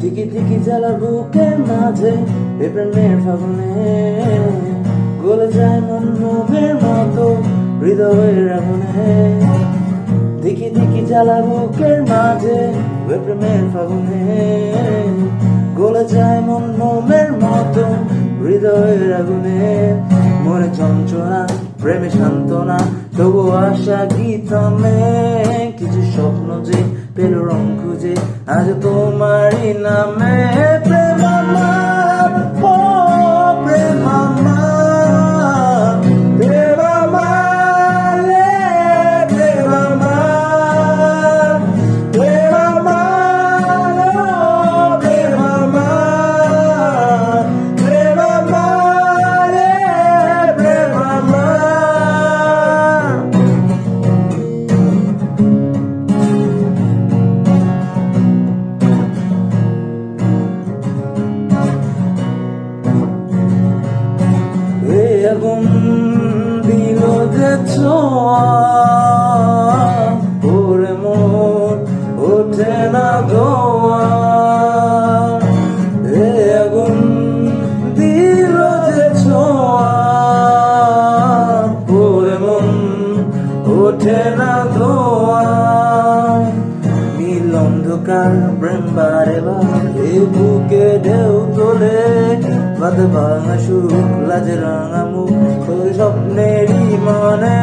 দিকি দিকি জ্বালা বুকের মাঝে প্রেমের ফাগুনে গলে যায় মন মোমের মতো হৃদয়ের আগুনে। দিকি দিকি জ্বালা বুকের মাঝে প্রেমের ফাগুনে গলে যায় মন মোমের মতো হৃদয়ের আগুনে। মনে যন্ত্রণা প্রেমে সান্ত্বনা তবু আশা কি থামে? কিছু স্বপ্ন যে পেল রং খুঁজে আজ তোমারই নামে। প্রেম আমার, ও প্রেম আমার, প্রেম আমার রে, প্রেম আমার, প্রেম আমার, ও প্রেম আমার, প্রেম আমার রে, প্রেম আমার। আগুন দিল যে ছোঁয়া ওরে মন ওঠে না গোয়া। আগুন দিল যে ছোঁয়া ওরে মন ওঠে না ধোয়া। নীল অন্ধকার প্রেম বারে বারে বুকে ঢেউ তোলে বাদে ভাঙা সুখ লাজে রাঙা মুখ স্বপ্নেরই মানে।